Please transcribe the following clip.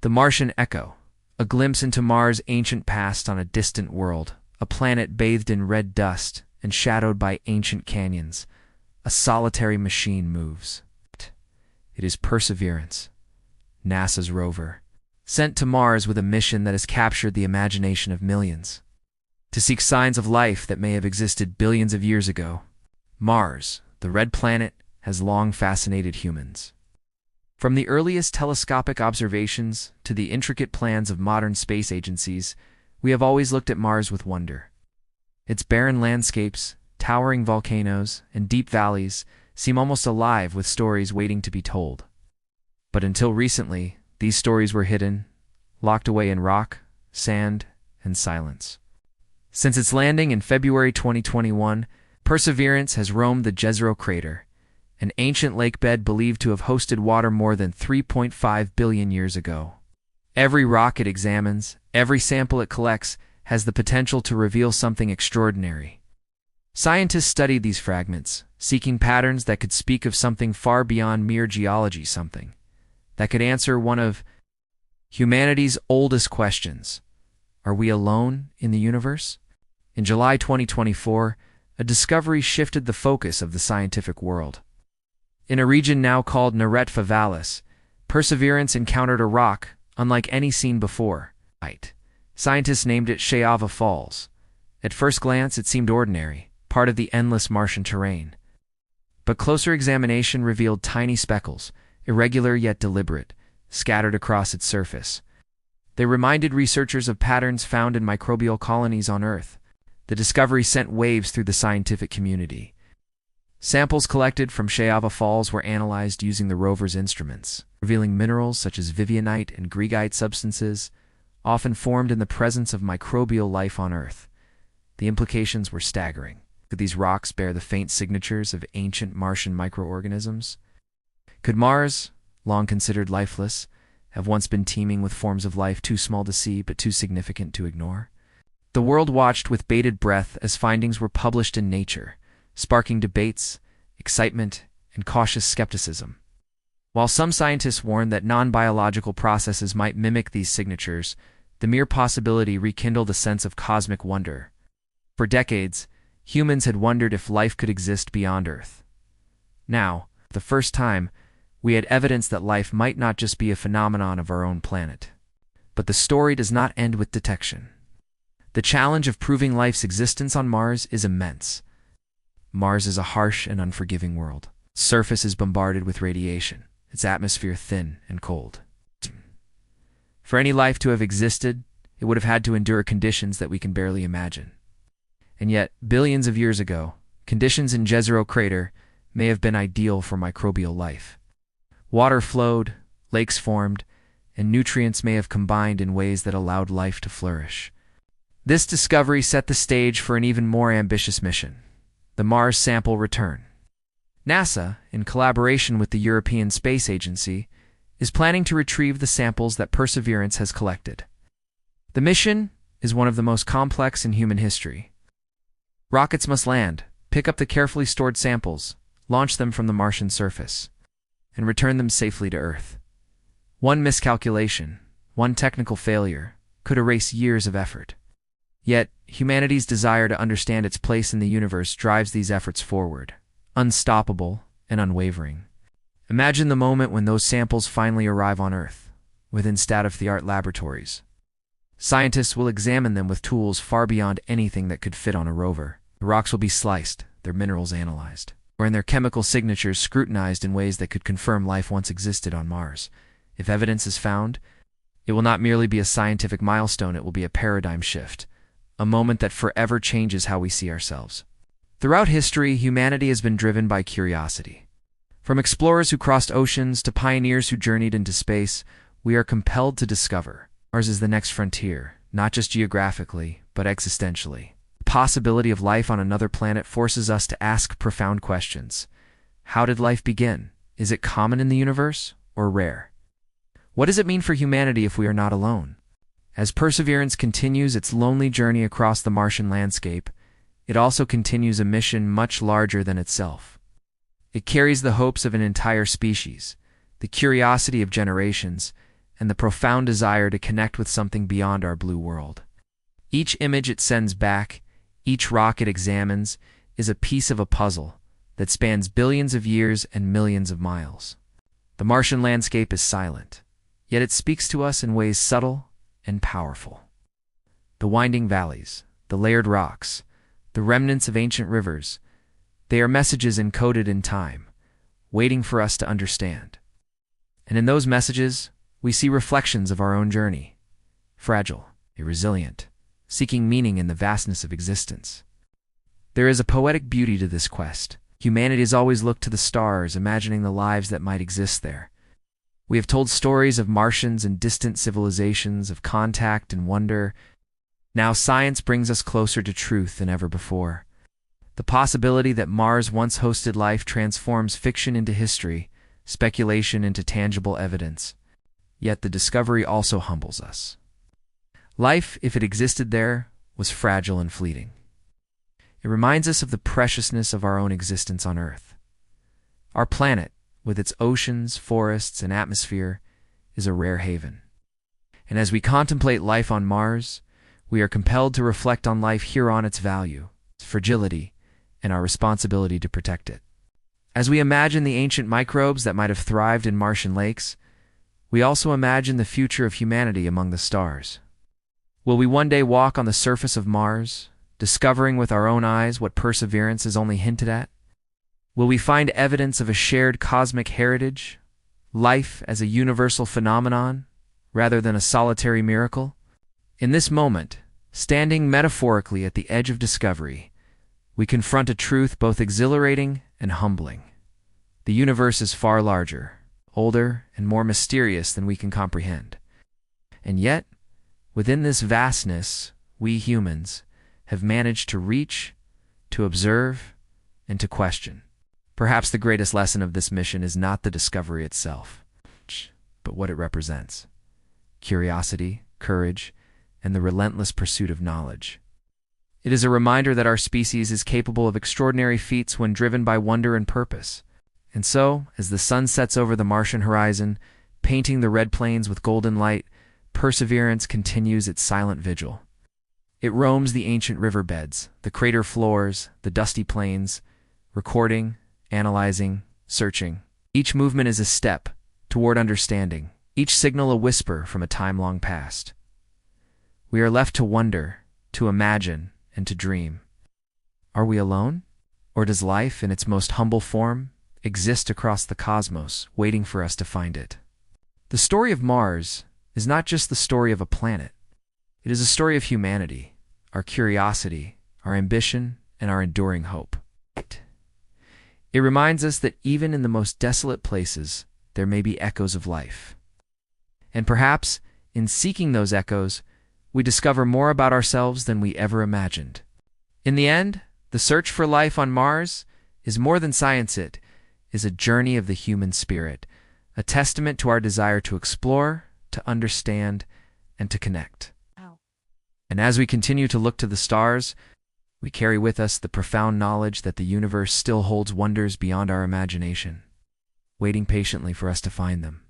The Martian Echo, a glimpse into Mars' ancient past on a distant world, a planet bathed in red dust and shadowed by ancient canyons. A solitary machine moves. It is Perseverance, NASA's rover, sent to Mars with a mission that has captured the imagination of millions. To seek signs of life that may have existed billions of years ago. Mars, the red planet, has long fascinated humans. From the earliest telescopic observations to the intricate plans of modern space agencies, we have always looked at Mars with wonder. Its barren landscapes, towering volcanoes, and deep valleys seem almost alive with stories waiting to be told. But until recently, these stories were hidden, locked away in rock, sand, and silence. Since its landing in February 2021, Perseverance has roamed the Jezero crater, an ancient lakebed believed to have hosted water more than 3.5 billion years ago. Every rock it examines, every sample it collects, has the potential to reveal something extraordinary. Scientists study these fragments, seeking patterns that could speak of something far beyond mere geology, something that could answer one of humanity's oldest questions. Are we alone in the universe? In July 2024, a discovery shifted the focus of the scientific world. In a region now called Naretva Vallis, Perseverance encountered a rock unlike any seen before. Scientists named it Shayava Falls. At first glance, it seemed ordinary, part of the endless Martian terrain. But closer examination revealed tiny speckles, irregular yet deliberate, scattered across its surface. They reminded researchers of patterns found in microbial colonies on Earth. The discovery sent waves through the scientific community. Samples collected from Shayava Falls were analyzed using the rover's instruments, revealing minerals such as vivianite and greigite substances, often formed in the presence of microbial life on Earth. The implications were staggering. Could these rocks bear the faint signatures of ancient Martian microorganisms? Could Mars, long considered lifeless, have once been teeming with forms of life too small to see but too significant to ignore? The world watched with bated breath as findings were published in Nature, sparking debates, excitement, and cautious skepticism. While some scientists warned that non-biological processes might mimic these signatures, the mere possibility rekindled a sense of cosmic wonder. For decades, humans had wondered if life could exist beyond Earth. Now, for the first time, we had evidence that life might not just be a phenomenon of our own planet. But the story does not end with detection. The challenge of proving life's existence on Mars is immense. Mars is a harsh and unforgiving world. Its surface is bombarded with radiation, its atmosphere thin and cold. For any life to have existed, it would have had to endure conditions that we can barely imagine. And yet, billions of years ago, conditions in Jezero crater may have been ideal for microbial life. Water flowed, lakes formed, and nutrients may have combined in ways that allowed life to flourish. This discovery set the stage for an even more ambitious mission: the Mars sample return. NASA, in collaboration with the European Space Agency, is planning to retrieve the samples that Perseverance has collected. The mission is one of the most complex in human history. Rockets must land, pick up the carefully stored samples, launch them from the Martian surface, and return them safely to Earth. One miscalculation, one technical failure, could erase years of effort. Yet, humanity's desire to understand its place in the universe drives these efforts forward, unstoppable and unwavering. Imagine the moment when those samples finally arrive on Earth, within state-of-the-art laboratories. Scientists will examine them with tools far beyond anything that could fit on a rover. The rocks will be sliced, their minerals analyzed, or in their chemical signatures scrutinized in ways that could confirm life once existed on Mars. If evidence is found, it will not merely be a scientific milestone, it will be a paradigm shift, a moment that forever changes how we see ourselves. Throughout history, humanity has been driven by curiosity. From explorers who crossed oceans to pioneers who journeyed into space, we are compelled to discover. Mars is the next frontier, not just geographically, but existentially. The possibility of life on another planet forces us to ask profound questions. How did life begin? Is it common in the universe, or rare? What does it mean for humanity if we are not alone? As Perseverance continues its lonely journey across the Martian landscape, it also continues a mission much larger than itself. It carries the hopes of an entire species, the curiosity of generations, and the profound desire to connect with something beyond our blue world. Each image it sends back, each rock it examines, is a piece of a puzzle that spans billions of years and millions of miles. The Martian landscape is silent, yet it speaks to us in ways subtle and powerful. The winding valleys, the layered rocks, the remnants of ancient rivers, they are messages encoded in time, waiting for us to understand. And in those messages, we see reflections of our own journey, fragile, resilient, seeking meaning in the vastness of existence. There is a poetic beauty to this quest. Humanity has always looked to the stars, imagining the lives that might exist there. We have told stories of Martians and distant civilizations, of contact and wonder. Now science brings us closer to truth than ever before. The possibility that Mars once hosted life transforms fiction into history, speculation into tangible evidence. Yet the discovery also humbles us. Life, if it existed there, was fragile and fleeting. It reminds us of the preciousness of our own existence on Earth. Our planet, with its oceans, forests, and atmosphere, is a rare haven. And as we contemplate life on Mars, we are compelled to reflect on life here, on its value, its fragility, and our responsibility to protect it. As we imagine the ancient microbes that might have thrived in Martian lakes, we also imagine the future of humanity among the stars. Will we one day walk on the surface of Mars, discovering with our own eyes what perseverance is only hinted at? Will we find evidence of a shared cosmic heritage, life as a universal phenomenon, rather than a solitary miracle? In this moment, standing metaphorically at the edge of discovery, we confront a truth both exhilarating and humbling. The universe is far larger, older, and more mysterious than we can comprehend. And yet, within this vastness, we humans have managed to reach, to observe, and to question. Perhaps the greatest lesson of this mission is not the discovery itself, but what it represents: curiosity, courage, and the relentless pursuit of knowledge. It is a reminder that our species is capable of extraordinary feats when driven by wonder and purpose. And so, as the sun sets over the Martian horizon, painting the red plains with golden light, perseverance continues its silent vigil. It roams the ancient riverbeds, the crater floors, the dusty plains, recording, analyzing, searching. Each movement is a step toward understanding, each signal a whisper from a time long past. We are left to wonder, to imagine, and to dream. Are we alone? Or does life, in its most humble form, exist across the cosmos, waiting for us to find it? The story of Mars is not just the story of a planet. It is a story of humanity, our curiosity, our ambition, and our enduring hope. It reminds us that even in the most desolate places, there may be echoes of life. And perhaps, in seeking those echoes, we discover more about ourselves than we ever imagined. In the end, the search for life on Mars is more than science. It is a journey of the human spirit, a testament to our desire to explore, to understand, and to connect. Wow. And as we continue to look to the stars, we carry with us the profound knowledge that the universe still holds wonders beyond our imagination, waiting patiently for us to find them.